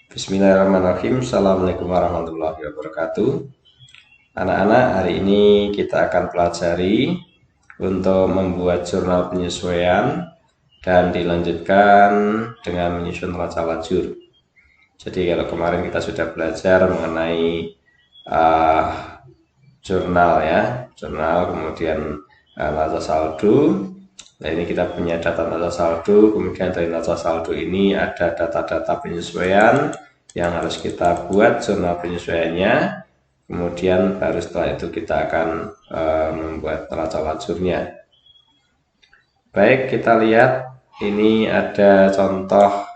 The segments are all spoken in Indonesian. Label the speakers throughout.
Speaker 1: Bismillahirrahmanirrahim. Assalamualaikum warahmatullahi wabarakatuh. Anak-anak, hari ini kita akan pelajari untuk membuat jurnal penyesuaian dan dilanjutkan dengan menyusun neraca lajur. Jadi kalau kemarin kita sudah belajar mengenai jurnal ya, jurnal kemudian neraca saldo. Nah, ini kita punya data neraca saldo, kemudian dari neraca saldo ini ada data-data penyesuaian yang harus kita buat jurnal penyesuaiannya. Kemudian baru setelah itu kita akan membuat neraca lajurnya. Baik, kita lihat ini ada contoh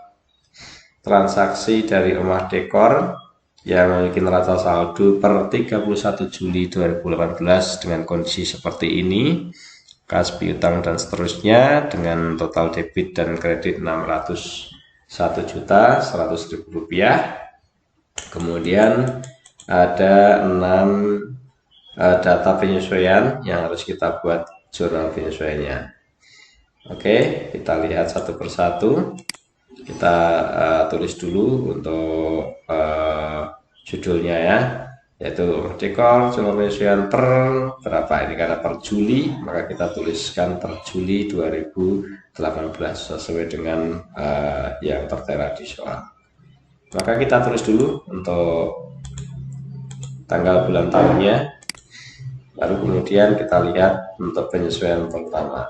Speaker 1: transaksi dari rumah dekor yang memiliki neraca saldo per 31 Juli 2018 dengan kondisi seperti ini. Kas piutang dan seterusnya dengan total debit dan kredit 601.100.000 rupiah. Kemudian ada 6 data penyesuaian yang harus kita buat jurnal penyesuaiannya. Oke, kita lihat satu persatu. Kita tulis dulu untuk judulnya ya, yaitu dekor jurnal penyesuaian per berapa, ini karena per Juli maka kita tuliskan per Juli 2018 sesuai dengan yang tertera di soal. Maka kita tulis dulu untuk tanggal bulan tahunnya, baru kemudian kita lihat untuk penyesuaian pertama.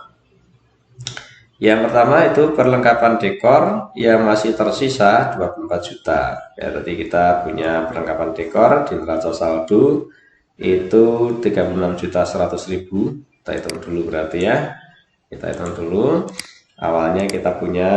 Speaker 1: Yang pertama itu perlengkapan dekor yang masih tersisa 24 juta. Ya, tadi kita punya perlengkapan dekor di neraca saldo itu 36.100.000. Kita hitung dulu berarti ya. Kita hitung dulu. Awalnya kita punya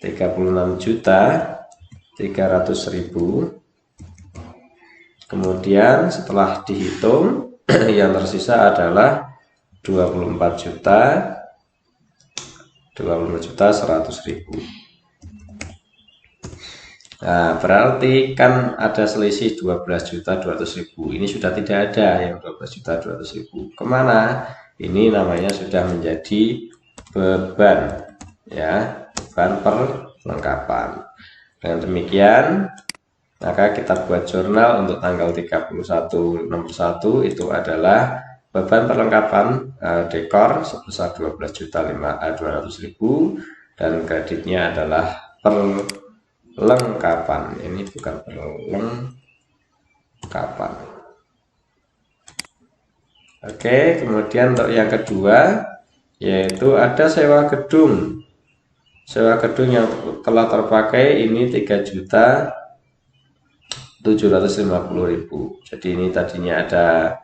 Speaker 1: 36.300.000. Kemudian setelah dihitung yang tersisa adalah 24.100.000. Nah, berarti kan ada selisih 12.200.000. Ini sudah tidak ada yang 12.200.000. Kemana? Ini namanya sudah menjadi beban ya, beban perlengkapan. Dengan demikian maka kita buat jurnal untuk tanggal 31 nomor 1 itu adalah beban perlengkapan dekor sebesar 12.200.000 dan kreditnya adalah perlengkapan. Ini bukan perlengkapan. Oke, kemudian untuk yang kedua yaitu ada sewa gedung. Sewa gedung yang telah terpakai ini 3.750.000. Jadi ini tadinya ada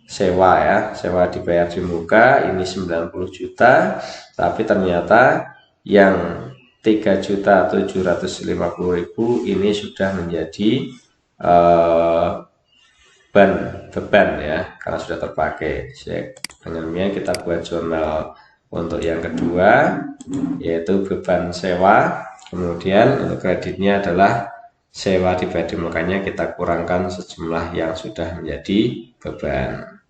Speaker 1: sewa ya, sewa dibayar di muka ini 90 juta, tapi ternyata yang 3.750.000 ini sudah menjadi beban ya, karena sudah terpakai. Dengannya kita buat jurnal untuk yang kedua yaitu beban sewa, kemudian untuk kreditnya adalah sewa dibayar di mukanya kita kurangkan sejumlah yang sudah menjadi beban.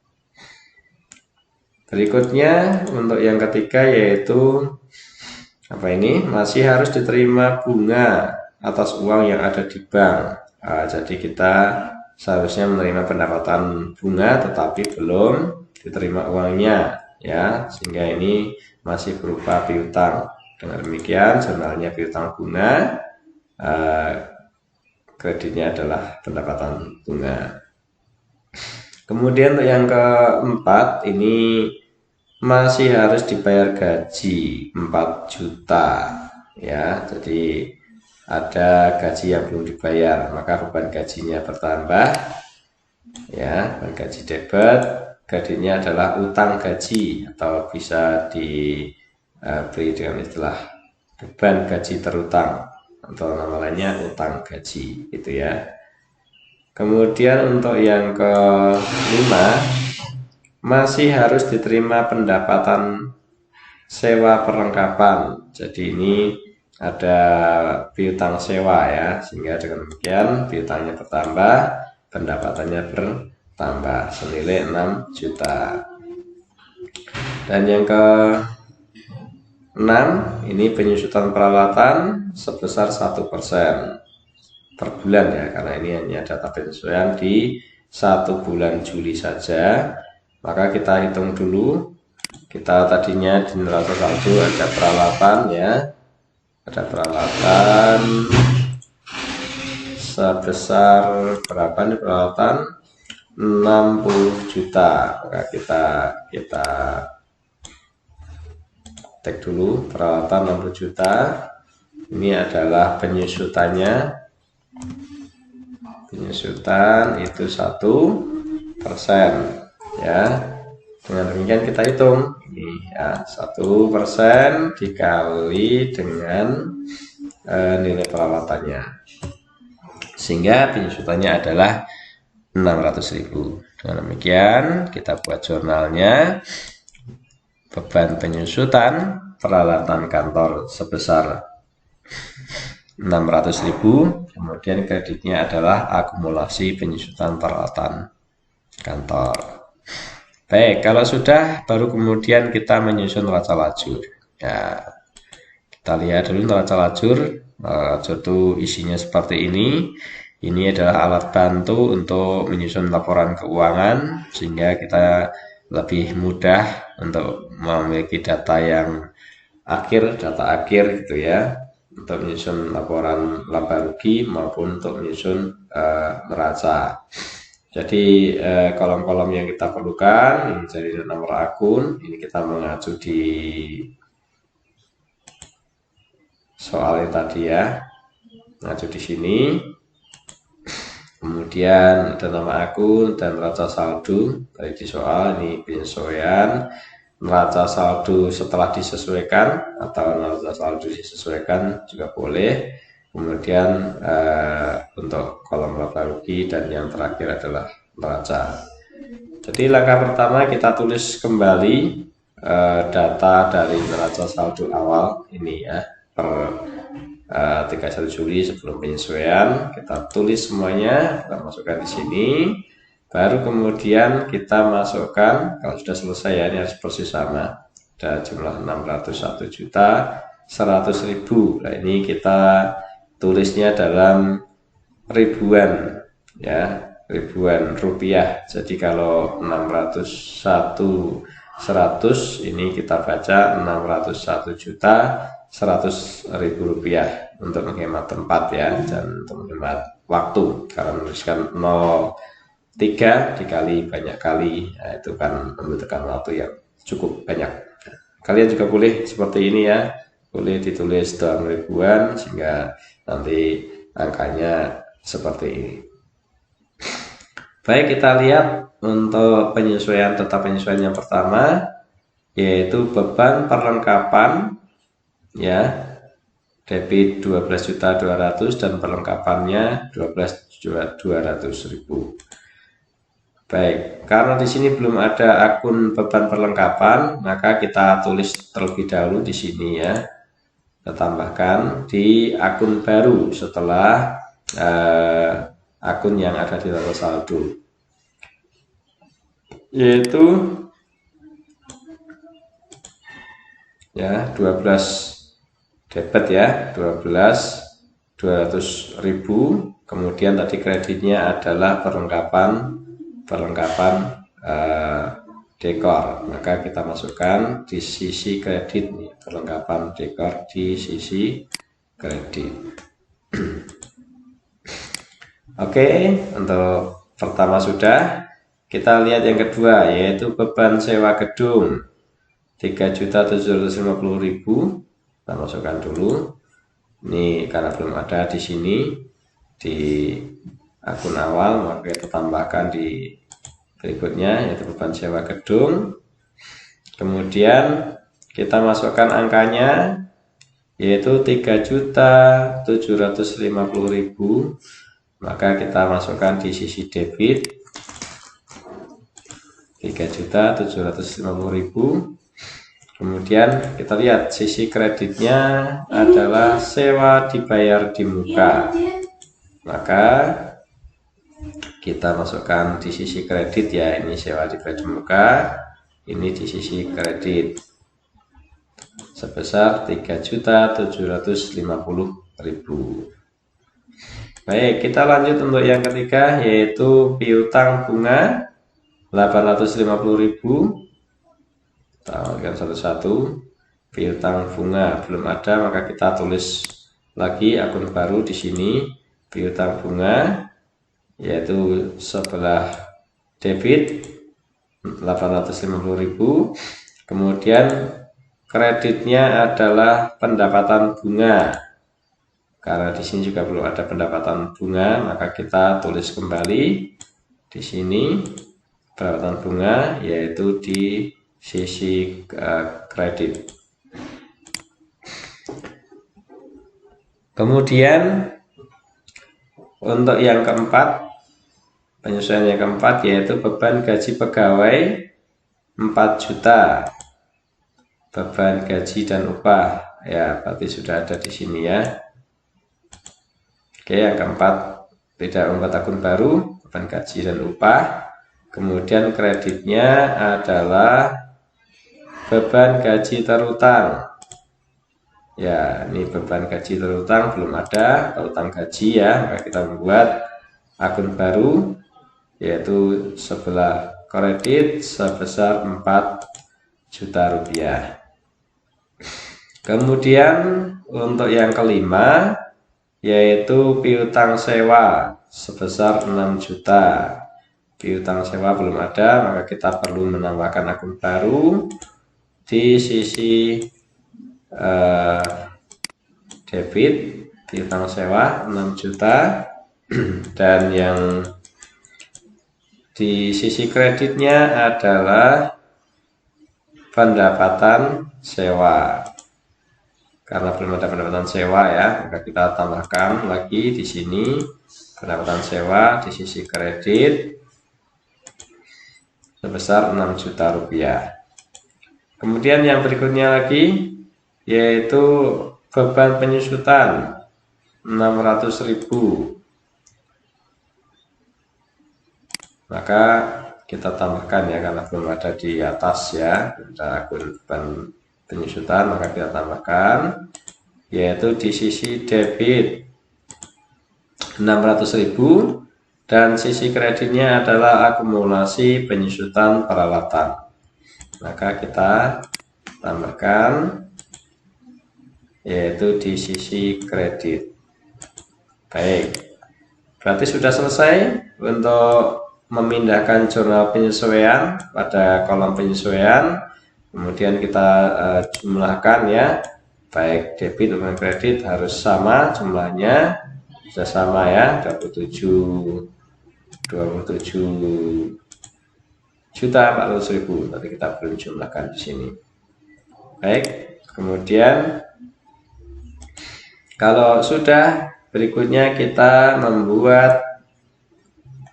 Speaker 1: Berikutnya untuk yang ketiga yaitu apa ini, masih harus diterima bunga atas uang yang ada di bank. Jadi kita seharusnya menerima pendapatan bunga tetapi belum diterima uangnya ya, sehingga ini masih berupa piutang. Dengan demikian jurnalnya piutang bunga, kreditnya adalah pendapatan bunga. Kemudian untuk yang keempat ini masih harus dibayar gaji 4 juta ya, jadi ada gaji yang belum dibayar, maka beban gajinya bertambah ya, beban gaji debit, kreditnya adalah utang gaji atau bisa diberi dengan istilah beban gaji terutang atau nama lainnya utang gaji itu ya. Kemudian untuk yang kelima masih harus diterima pendapatan sewa perlengkapan. Jadi ini ada piutang sewa ya, sehingga dengan demikian piutangnya bertambah, pendapatannya bertambah senilai 6 juta. Dan yang ke 6 ini penyusutan peralatan sebesar 1% per bulan ya, karena ini hanya data penyesuaian di 1 bulan Juli saja. Maka kita hitung dulu. Kita tadinya di neraca saldo ada peralatan ya, ada peralatan sebesar berapa nih, peralatan 60 juta. Maka kita tag dulu peralatan 60 juta. Ini adalah penyusutannya. Penyusutan itu 1% ya. Dengan demikian kita hitung ini ya, 1% dikali dengan nilai peralatannya, sehingga penyusutannya adalah 600.000. Dengan demikian kita buat jurnalnya. Beban penyusutan peralatan kantor sebesar 600.000. Kemudian kreditnya adalah akumulasi penyusutan peralatan kantor. Baik, kalau sudah baru kemudian kita menyusun neraca lajur. Ya, kita lihat dulu neraca lajur. Neraca lajur itu isinya seperti ini. Ini adalah alat bantu untuk menyusun laporan keuangan, sehingga kita lebih mudah untuk memiliki data yang akhir, data akhir gitu ya, untuk menyusun laporan laba rugi maupun untuk menyusun neraca. Jadi kolom-kolom yang kita perlukan menjadi nomor akun. Ini kita mengacu di soal yang tadi ya, mengacu di sini. Kemudian ada nama akun dan neraca saldo. Tadi di soal ini penyesuaian neraca saldo setelah disesuaikan atau neraca saldo disesuaikan juga boleh. Kemudian untuk kolom laba rugi, dan yang terakhir adalah neraca. Jadi langkah pertama kita tulis kembali data dari neraca saldo awal ini ya, per 31 Juli sebelum penyesuaian. Kita tulis semuanya, kita masukkan di sini. Baru kemudian kita masukkan, kalau sudah selesai ya, ini harus persis sama. Ada jumlah 601.100.000. Nah ini kita tulisnya dalam ribuan ya, ribuan rupiah. Jadi kalau 601.100 ini kita baca 601.100.000 rupiah untuk menghemat tempat ya, dan untuk menghemat waktu, karena menuliskan 0,3 dikali banyak kali, nah, itu kan membutuhkan waktu yang cukup banyak. Kalian juga boleh seperti ini ya, boleh ditulis dalam ribuan sehingga nanti angkanya seperti ini. Baik, kita lihat untuk penyesuaian, tetap penyesuaian yang pertama, yaitu beban perlengkapan ya, debit 12.200.000 dan perlengkapannya 12.200.000. Baik, karena di sini belum ada akun beban perlengkapan, maka kita tulis terlebih dahulu di sini ya. Kita tambahkan di akun baru setelah akun yang ada di neraca saldo, yaitu ya 12 debit ya, 12.200.000. Kemudian tadi kreditnya adalah perlengkapan dekor, maka kita masukkan di sisi kredit nih, perlengkapan dekor di sisi kredit. Oke, untuk pertama sudah. Kita lihat yang kedua, yaitu beban sewa gedung 3.750.000. Kita masukkan dulu. Ini karena belum ada di sini di akun awal, maka kita tambahkan di berikutnya, yaitu beban sewa gedung. Kemudian kita masukkan angkanya, yaitu 3.750.000. Maka kita masukkan di sisi debit 3.750.000. Kemudian kita lihat sisi kreditnya adalah sewa dibayar di muka, maka kita masukkan di sisi kredit ya, ini sewa dibayar di muka, ini di sisi kredit. sebesar 3.750.000. Baik, kita lanjut untuk yang ketiga, yaitu piutang bunga 850.000. Kita lihat satu-satu. Piutang bunga belum ada, maka kita tulis lagi akun baru di sini. Piutang bunga, yaitu sebelah debit 850.000. Kemudian kreditnya adalah pendapatan bunga. Karena di sini juga belum ada pendapatan bunga, maka kita tulis kembali di sini pendapatan bunga, yaitu di sisi kredit. Kemudian untuk yang keempat, penyesuaian yang keempat, yaitu beban gaji pegawai 4 juta. Beban gaji dan upah, ya berarti sudah ada di sini ya. Oke, yang keempat, tidak membuat akun baru, beban gaji dan upah. Kemudian kreditnya adalah beban gaji terutang. Ya, ini beban gaji terutang belum ada, terutang gaji ya, maka kita membuat akun baru, yaitu sebelah kredit sebesar 4 juta rupiah. Kemudian untuk yang kelima, yaitu piutang sewa sebesar 6 juta. Piutang sewa belum ada, maka kita perlu menambahkan akun baru di sisi debit, piutang sewa 6 juta. Dan yang di sisi kreditnya adalah pendapatan sewa. Karena belum ada pendapatan sewa ya, maka kita tambahkan lagi di sini pendapatan sewa di sisi kredit sebesar 6 juta rupiah. Kemudian yang berikutnya lagi, yaitu beban penyusutan 600.000. Maka kita tambahkan ya, karena belum ada di atas ya, ada akun beban penyusutan, maka kita tambahkan, yaitu di sisi debit 600.000 dan sisi kreditnya adalah akumulasi penyusutan peralatan. Maka kita tambahkan, yaitu di sisi kredit. Baik, berarti sudah selesai untuk memindahkan jurnal penyesuaian pada kolom penyesuaian. Kemudian kita jumlahkan ya, baik debit maupun kredit harus sama jumlahnya, sudah sama ya, 27 juta 400.000. Nanti kita belum jumlahkan di sini. Baik, kemudian kalau sudah, berikutnya kita membuat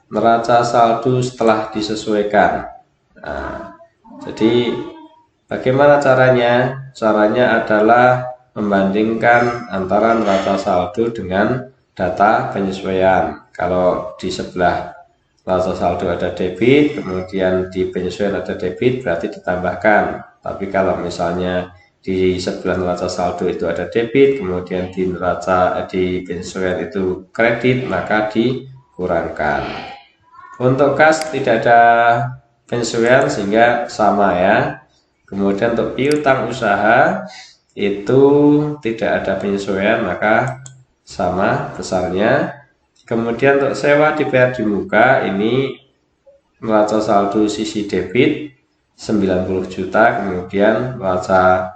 Speaker 1: neraca saldo setelah disesuaikan. Nah, jadi bagaimana caranya? Caranya adalah membandingkan antara neraca saldo dengan data penyesuaian. Kalau di sebelah neraca saldo ada debit, kemudian di penyesuaian ada debit, berarti ditambahkan. Tapi kalau misalnya di sebelah neraca saldo itu ada debit, kemudian di penyesuaian itu kredit, maka dikurangkan. Untuk kas tidak ada penyesuaian sehingga sama ya. Kemudian untuk piutang usaha itu tidak ada penyesuaian, maka sama besarnya. Kemudian untuk sewa dibayar di muka, ini neraca saldo sisi debit 90 juta, kemudian neraca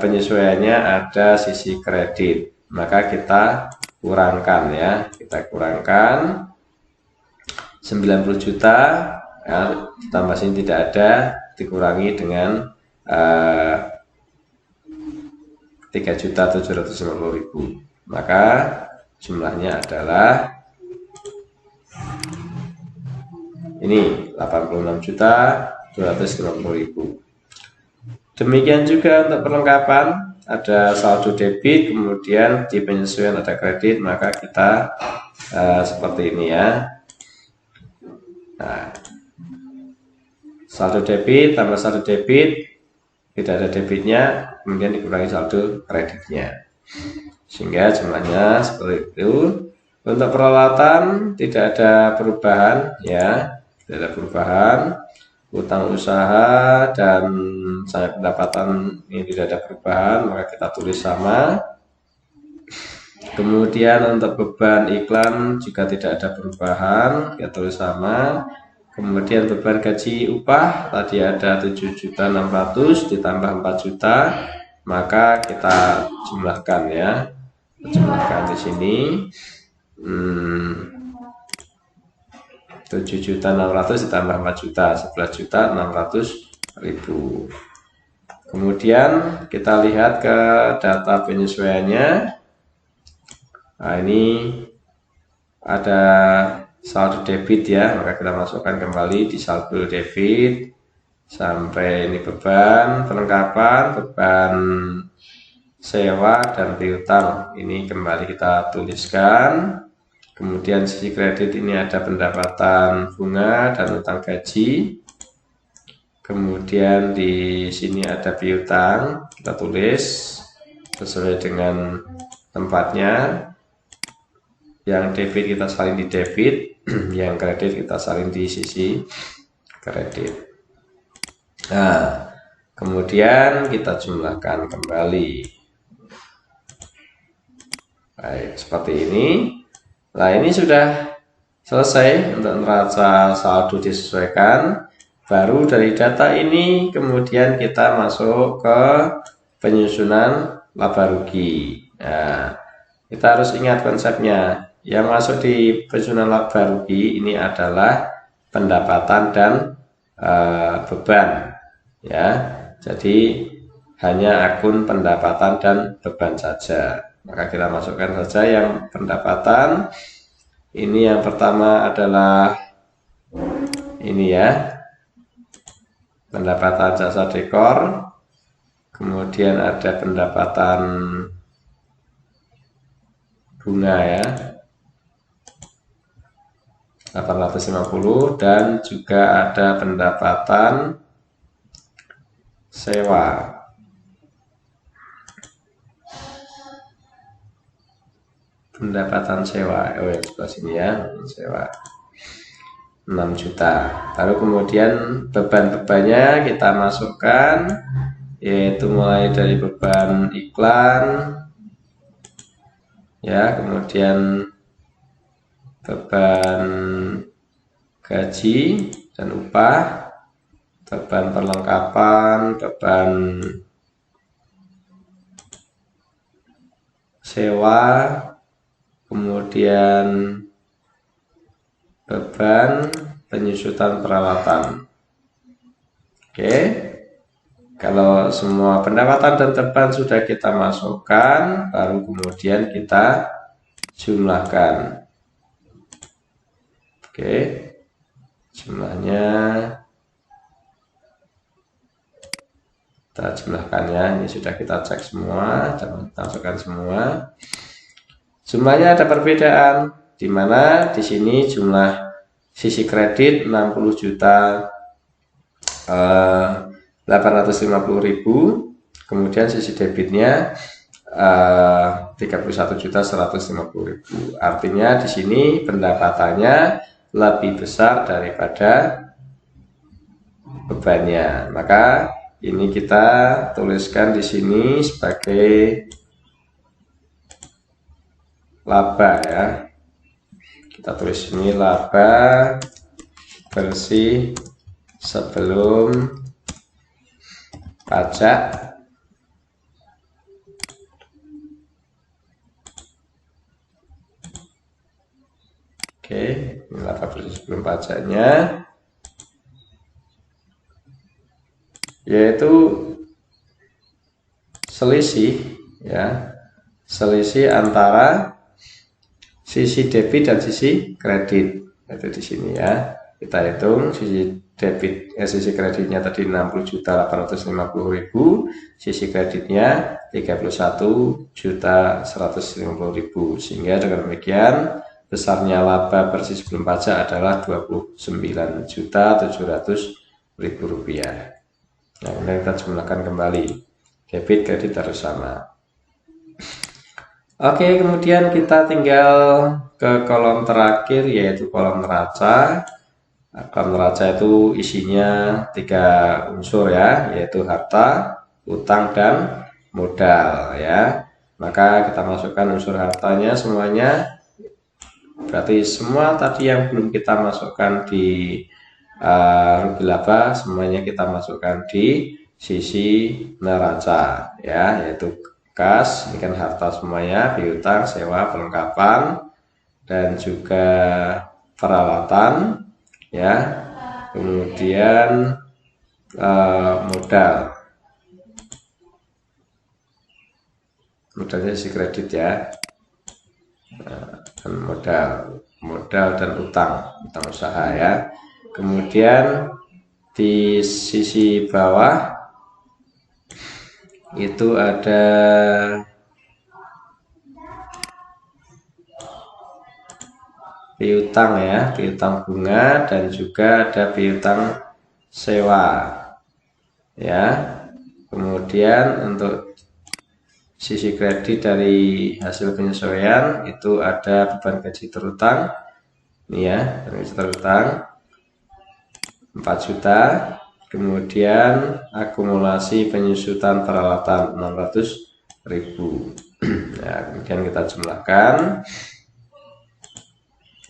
Speaker 1: penyesuaiannya ada sisi kredit, maka kita kurangkan ya, kita kurangkan 90 juta ya, ditambah sini tidak ada, dikurangi dengan 3.750.000, maka jumlahnya adalah ini 86.250.000. Demikian juga untuk perlengkapan, ada saldo debit, kemudian di penyesuaian ada kredit, maka kita seperti ini ya. Nah, saldo debit tambah saldo debit tidak ada debitnya, kemudian dikurangi saldo kreditnya, sehingga jumlahnya seperti itu. Untuk peralatan tidak ada perubahan ya, tidak ada perubahan. Utang usaha dan sangat pendapatan ini tidak ada perubahan, maka kita tulis sama. Kemudian untuk beban iklan juga tidak ada perubahan, kita tulis sama. Kemudian beban gaji upah tadi ada 7.600.000 ditambah 4 juta, maka kita jumlahkan ya, jumlahkan di sini 7.600.000 ditambah 4 juta, 11.600.000. Kemudian kita lihat ke data penyesuaiannya. Nah, ini ada saldo debit ya, maka kita masukkan kembali di saldo debit sampai ini beban perlengkapan, beban sewa dan piutang, ini kembali kita tuliskan. Kemudian sisi kredit ini ada pendapatan bunga dan utang gaji. Kemudian di sini ada piutang, kita tulis sesuai dengan tempatnya. Yang debit kita salin di debit, yang kredit kita salin di sisi kredit. Nah, kemudian kita jumlahkan kembali. Baik, seperti ini. Nah, ini sudah selesai untuk neraca saldo disesuaikan. Baru dari data ini kemudian kita masuk ke penyusunan laba rugi. Nah, kita harus ingat konsepnya. Yang masuk di penyusunan laba rugi ini adalah pendapatan dan beban ya. Jadi hanya akun pendapatan dan beban saja. Maka kita masukkan saja yang pendapatan. Ini yang pertama adalah ini ya, pendapatan jasa dekor. Kemudian ada pendapatan bunga ya, 850, dan juga ada pendapatan sewa. Pendapatan sewa, oh ya, sebelah sini ya, sewa 6 juta. Lalu kemudian beban-bebannya kita masukkan, yaitu mulai dari beban iklan ya, kemudian beban gaji dan upah, beban perlengkapan, beban sewa, kemudian beban penyusutan peralatan. Oke, kalau semua pendapatan dan beban sudah kita masukkan, baru kemudian kita jumlahkan. Oke, jumlahnya kita jumlahkan ya. Ini sudah kita cek semua, kita masukkan semua. Jumlahnya ada perbedaan, di mana di sini jumlah sisi kredit 60 juta 850.000, kemudian sisi debitnya 31.150.000. Artinya di sini pendapatannya lebih besar daripada bebannya. Maka ini kita tuliskan di sini sebagai laba ya. Kita tulis ini laba bersih sebelum pajak oke, ini laba bersih sebelum pajaknya, yaitu selisih ya, selisih antara sisi debit dan sisi kredit. Itu di sini ya. Kita hitung sisi debit sisi kreditnya tadi 60.850.000, sisi kreditnya 31.150.000. Sehingga dengan demikian besarnya laba bersih sebelum pajak adalah 29.700.000 rupiah. Nah, kemudian kita jumlahkan kembali. Debit, kredit harus sama. Oke, kemudian kita tinggal ke kolom terakhir, yaitu kolom neraca. Kolom neraca itu isinya 3 unsur ya, yaitu harta, utang, dan modal ya. Maka kita masukkan unsur hartanya semuanya. Berarti semua tadi yang belum kita masukkan di rugi laba, semuanya kita masukkan di sisi neraca ya, yaitu kas, ini kan harta semuanya, piutang, sewa, perlengkapan, dan juga peralatan ya, kemudian modalnya isi kredit ya, dan modal dan utang usaha ya. Kemudian di sisi bawah itu ada piutang ya, piutang bunga, dan juga ada piutang sewa ya. Kemudian untuk sisi kredit dari hasil penyesuaian itu ada beban gaji terutang ini ya, gaji terutang 4 juta. Kemudian akumulasi penyusutan peralatan 600.000. Nah, kemudian kita jumlahkan.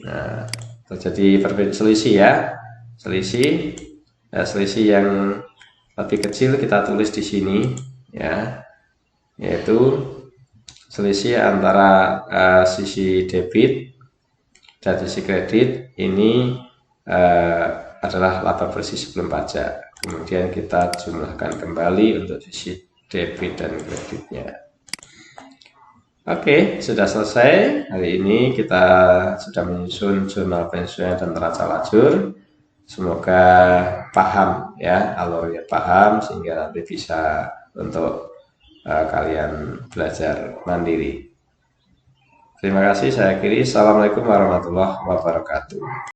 Speaker 1: Nah, terjadi selisih ya, selisih. Nah, selisih yang lebih kecil kita tulis di sini ya, yaitu selisih antara sisi debit dan sisi kredit ini adalah laba bersih sebelum pajak. Kemudian kita jumlahkan kembali untuk sisi debit dan kreditnya. Oke, sudah selesai. Hari ini kita sudah menyusun jurnal penyesuaian dan neraca lajur. Semoga paham ya, alurnya paham sehingga nanti bisa untuk kalian belajar mandiri. Terima kasih, saya akhiri. Assalamualaikum warahmatullahi wabarakatuh.